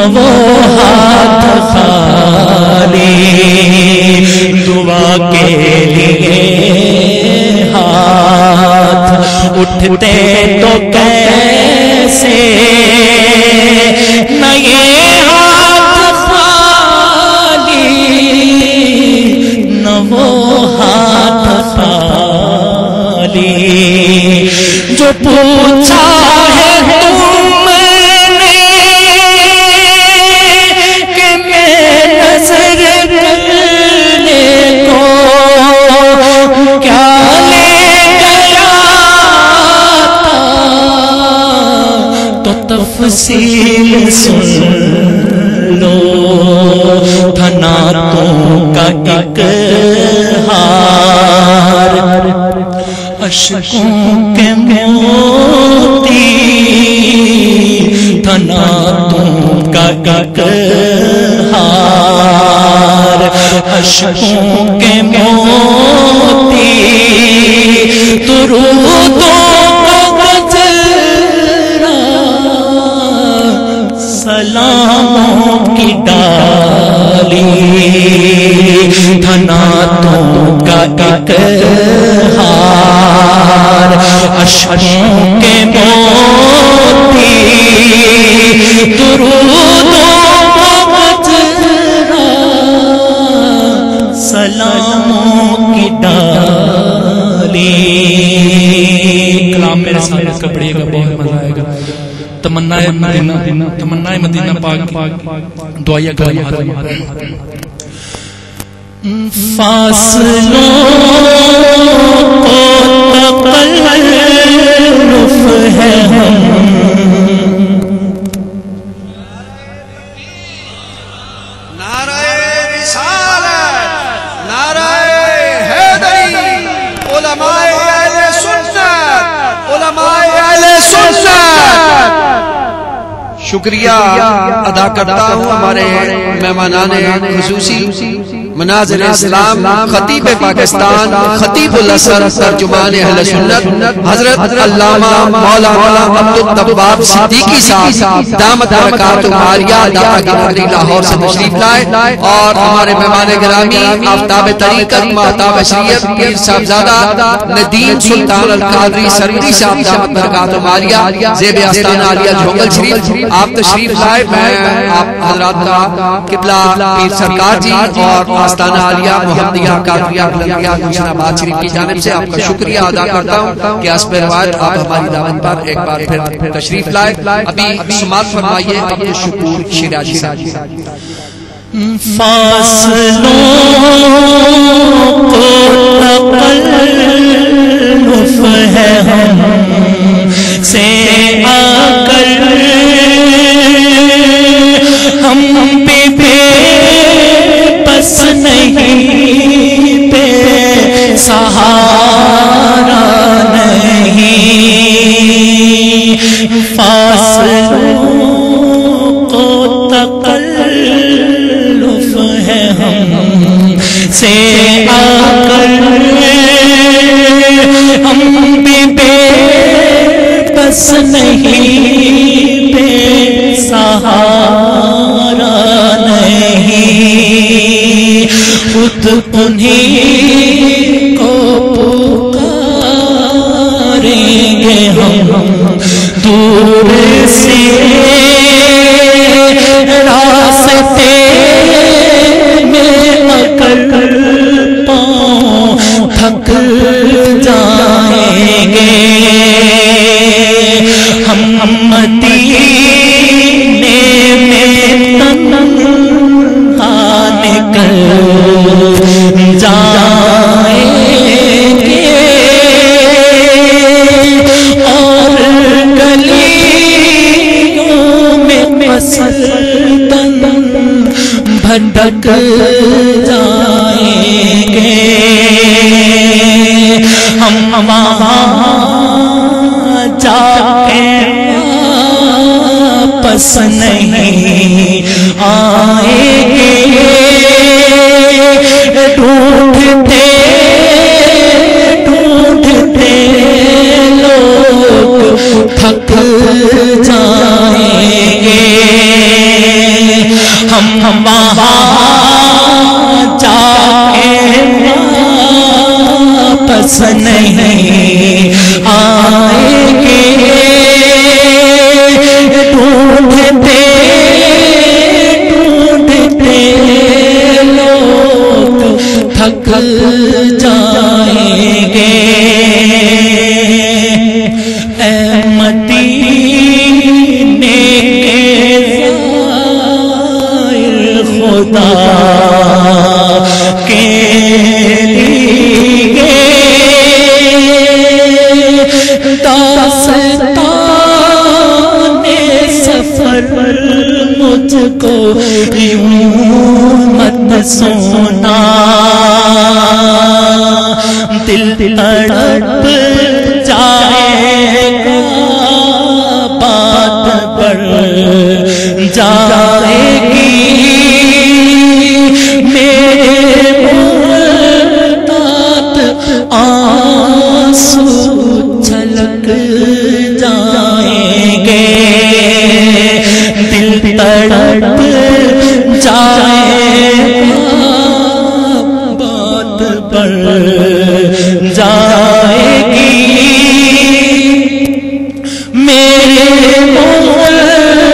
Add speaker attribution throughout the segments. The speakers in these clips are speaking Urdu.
Speaker 1: وہ ہاتھ خالی دعا کے لیے ہاتھ اٹھتے تو کیسے نہ یہ ہاتھ خالی نہ وہ ہاتھ خالی جو پوچھا ہے تم نے کہ میں نظر کرنے کو کیا لے گیا تھا تو تفصیل سن لو تھا نعتوں کا ایک ہار اشکوں کے موتی تھا نعتوں کا ایک ہار اشکوں کے موتی درودوں کا گجرا سلاموں کی ڈالی تھا نعتوں کا ایک ہار اشکوں کے موتی درودوں کا گجرا سلاموں کی ڈالی کلام میرے سامنے کپڑے کا بہت مزہ آئے گا تمنائے مدینہ پاک دعائیہ کلام فاصلوں کو تکلف ہے ہم
Speaker 2: نعرہ رسالت نعرہ حیدری علماء اہل سنت شکریہ ادا کرتا ہوں ہمارے مہمانان خصوصی مناظر اسلام خطیب پاکستان خطیب الازہر ترجمان اہل سنت حضرت علامہ مولانا عبدالتواب صدیقی صاحب دامت برکاتہ عالیہ داتا گرامی لاہور سے تشریف لائے اور ہمارے مہمان گرامی آفتاب طریقت مہتاب شریعت پیر صاحبزادہ ندیم سلطان القادری سروری صاحب دامت برکاتہ عالیہ زیب آستانہ عالیہ جھونگل شریف آپ تشریف لائے میں آپ حضرات کا قبلہ پیر سرکار جی اور آستانہ عالیہ محمدیہ قادریہ بلندیہ گلشن آباد شریف کی جانب سے آپ کا شکریہ ادا کرتا ہوں کہ اس پر روایت آپ ہماری دعوت پر ایک بار پھر تشریف لائے ابھی سماعت فرمائیے عبد الشکور شیرازی صاحب
Speaker 1: فاصلوں کو تکلف ہے ہم سے آ کر ہم پہ بس نہیں پہ سہارا نہیں فاصلوں کو تکلف ہے ہم سے آ کر ہم بے بس نہیں بے سہارا نہیں خود انہیں کو پکاریں گے ہم دور سے راستے میں اکڑ پاؤں تھک جائیں گے ہم مدینے میں تنہا نکل جائیں گے اور گلیوں میں مسلطن بھٹک جائیں گے ہم وہاں جا کے واپس نہیں آئیں گے ڈھونڈتے ڈھونڈتے لوگ تھک جائیں گے سونا دل تڑپ جائے گا بات بڑھ جائے گی میرے محتاط آنسو چھلک جائیں گے دل تڑپ جائے بات بڑھ جائے گی میرے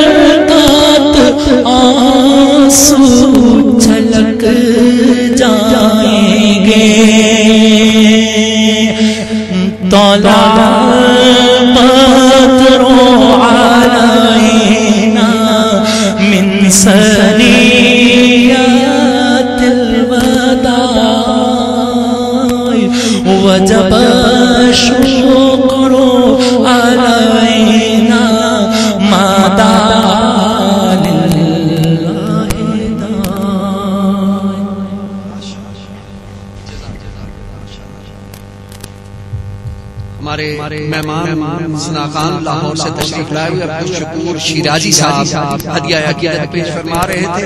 Speaker 1: محتاط آنسو چھلک جائیں گے طلع بدر علینا من ثنیات الوداع وجب الشکر علینا ما دعا للہ داعی.
Speaker 2: ہمارے مہمان سناخان لاہور سے تشریف لائے ہوئے عبد الشکور شیرازی صاحب ہدیہ عقیدت پیش فرما رہے تھے.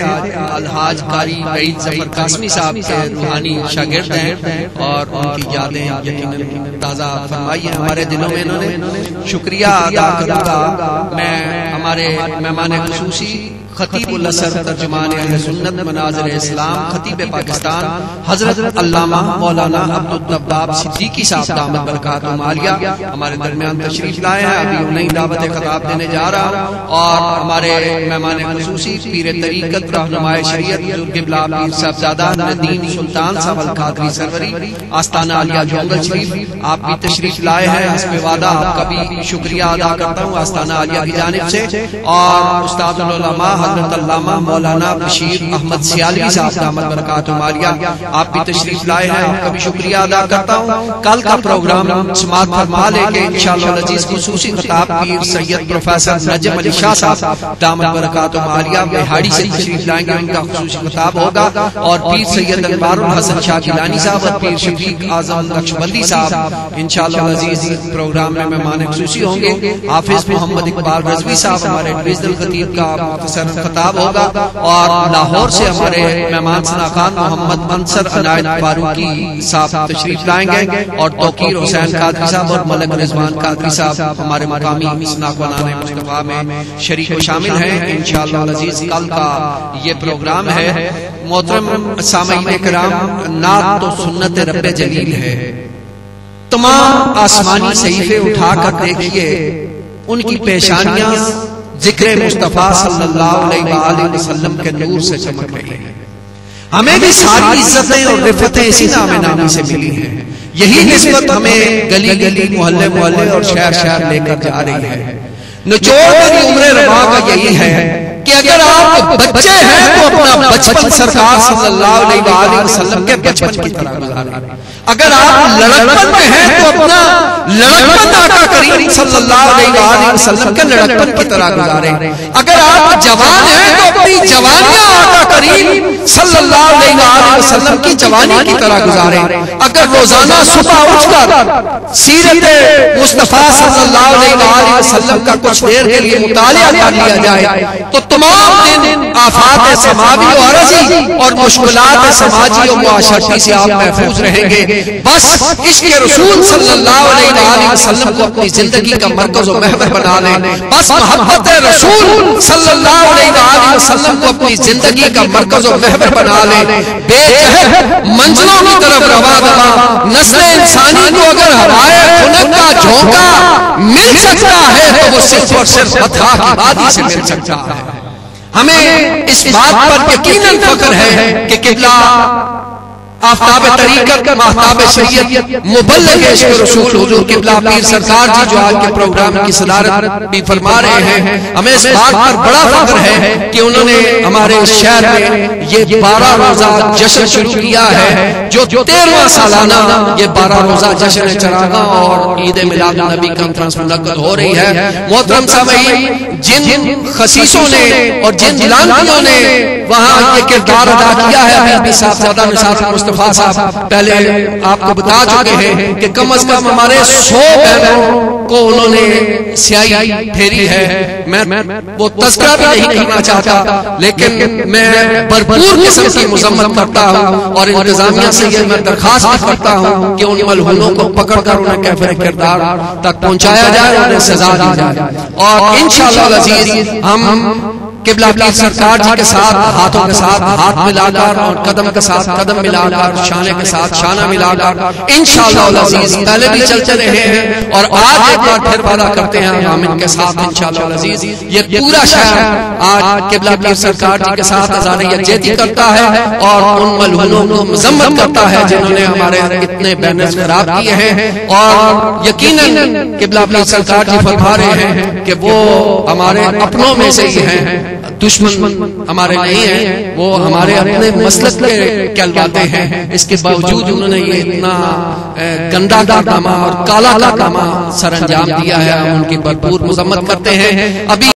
Speaker 2: الحاج قاری وحید ظفر قاسمی صاحب کے روحانی شاگرد ہیں اور ان کی یادیں یقیناً تازہ فرمائی ہیں ہمارے دلوں میں. انہوں نے شکریہ ادا کروں گا میں ہمارے مہمان خصوصی خطیب الاسر ترجمان اہل سنت مناظر اسلام خطیب پاکستان حضرت علامہ مولانا عبدالتواب صدیقی صاحب دامت برکاتہم عالیہ ہمارے درمیان تشریف لائے ہیں. ابھی انہیں دعوت خطاب دینے جا رہا اور ہمارے مہمان خصوصی پیر طریقت رہنمائے شریعت بزرگ قبلہ پیر صاحبزادہ ندیم سلطان صاحب القادری سروری آستانہ عالیہ جونگل شریف آپ بھی تشریف لائے ہیں. اس پہ وعدہ آپ کا بھی شکریہ ادا کرتا ہوں آستانہ عالیہ کی جانب سے. اور استاد العلماء حضرت علامہ مولانا بشیر احمد سیالوی صاحب دامت برکاتہم عالیہ آپ بھی تشریف لائے ہیں آپ کا بھی شکریہ ادا کرتا ہوں. کل کا پروگرام سماعت فرما لے کے انشاءاللہ العزیز خصوصی خطاب پیر سید پروفیسر نجم علی شاہ صاحب دامت برکاتہم عالیہ بہاڑی سے تشریف لائیں گے. ان کا خصوصی خطاب ہوگا اور پیر سید انوار الحسن شاہ گیلانی صاحب اور پیر شفیق اعظم نقشبندی صاحب انشاءاللہ العزیز پروگرام میں مہمان خصوصی ہوں گے. حافظ محمد اقبال رضوی صاحب ہمارے ڈویژنل خطیب کا مختصر خطاب ہوگا اور لاہور سے ہمارے مہمان سناخان محمد انصر عنایت فاروقی صاحب تشریف لائیں گے اور توقیر حسین قادری صاحب اور ملک رضوان قادری صاحب ہمارے مقامی سناخوانان مصطفیٰ میں شریک و شامل ہیں انشاءاللہ العزیز. کل کا یہ پروگرام ہے. محترم سامعین کرام نعت تو سنت رب جلیل ہے. تمام آسمانی صحیفے اٹھا کر دیکھیے ان کی پیشانیاں ذکر مصطفیٰ صلی اللہ علیہ وآلہ وسلم کے نور سے چمک رہی ہیں. ہمیں بھی ساری عزتیں اور رفتیں اسی نام نامی سے ملی ہیں. یہی نسبت ہمیں گلی گلی محلے محلے اور شہر شہر لے کر جا رہی ہے. نچوڑ میری عمر روا کا یہی ہے کہ اگر آپ بچے ہیں تو اپنا بچپن سرکار صلی اللہ علیہ وآلہ وسلم کے بچپن کی طرح گزاریں. اگر آپ لڑکپن میں ہیں تو اپنا لڑکپن آقا کریم صلی اللہ علیہ وآلہ وسلم کے لڑکپن کی طرح گزاریں. اگر آپ جوان ہیں تو اپنی جوانیاں آقا کریم صلی اللہ علیہ وآلہ وسلم کی جوانی کی طرح گزاریں. اگر روزانہ صبح اٹھ کر سیرت مصطفیٰ صلی اللہ علیہ وآلہ وسلم کا کچھ دیر کے لیے مطالعہ کر لیا جائے تو تمام دن آفات سماوی و عرضی اور مشکلات سماجی و معاشرتی سے آپ محفوظ رہیں گے. بس عشق رسول صلی اللہ علیہ وآلہ وسلم کو اپنی زندگی کا مرکز و محور بنا لیں. بس محبت رسول صلی اللہ علیہ وآلہ وسلم کو اپنی زندگی کا مرکز و محور بنا لیں. بے جہد منزلوں کی طرف روا دوا نسل انسانی کو اگر ہوائے خنک کا جھونکا مل سکتا ہے تو وہ صرف اور صرف بطحا کی وادی سے مل سکتا ہے. ہمیں اس بات پر یقیناً فخر ہے کہ قبلہ آفتاب طریقت ماہتاب شریعت مبلغ عشق رسول حضور قبلہ پیر سرکار جی جو آج کے پروگرام کی صدارت بھی فرما رہے ہیں، ہمیں اس بات پر بڑا فخر ہے کہ انہوں نے ہمارے شہر میں یہ 12 روزہ جشن شروع کیا ہے، جو 13واں سالانہ یہ 12 روزہ جشن چراغاں اور عید میلاد النبی کانفرنس منعقد ہو رہی ہے۔ محترم سامعین، جن خسیسوں نے اور جن لانتیوں نے وہاں یہ کردار ادا کیا ہے، ابھی صاحبزادہ نثار مصطفیٰ صاحب پہلے آپ کو بتا چکے ہیں کہ کم از کم ہمارے 100 بہنوں کو انہوں نے سیاہی پھیری ہے۔ میں وہ تذکرہ بھی نہیں کرنا چاہتا، لیکن میں بھرپور قسم کی مذمت کرتا ہوں اور انتظامیہ سے یہ میں درخواست بھی کرتا ہوں کہ ان ملعونوں کو پکڑ کر انہیں کیفر کردار تک پہنچایا جائے، انہیں سزا دی جائے، اور انشاءاللہ العزیز ہم قبلہ پیر سرکار جی کے ساتھ ہاتھوں کے ساتھ ہاتھ ملا کر اور قدم کے ساتھ قدم ملا کر شانے کے ساتھ شانہ ملا کر انشاءاللہ العزیز پہلے بھی چلتے رہے ہیں اور آج ایک بار پھر وعدہ کرتے ہیں ہم ان کے ساتھ انشاءاللہ العزیز یہ پورا شہر آج قبلہ پیر سرکار جی کے ساتھ اظہار یکجہتی کرتا ہے اور ان ملعونوں کو مذمت کرتا ہے جنہوں نے ہمارے اتنے بینرز خراب کیے ہیں، اور یقیناً قبلہ پیر سرکار جی فرما رہے ہیں کہ وہ ہمارے اپنوں میں سے ہی ہیں، دشمن ہمارے نہیں ہیں، وہ ہمارے اپنے مسلک کے کہلواتے ہیں۔ اس کے باوجود انہوں نے یہ اتنا گندا کارنامہ اور کالا کارنامہ سر انجام دیا ہے، ہم ان کی بھرپور مذمت کرتے ہیں۔ ابھی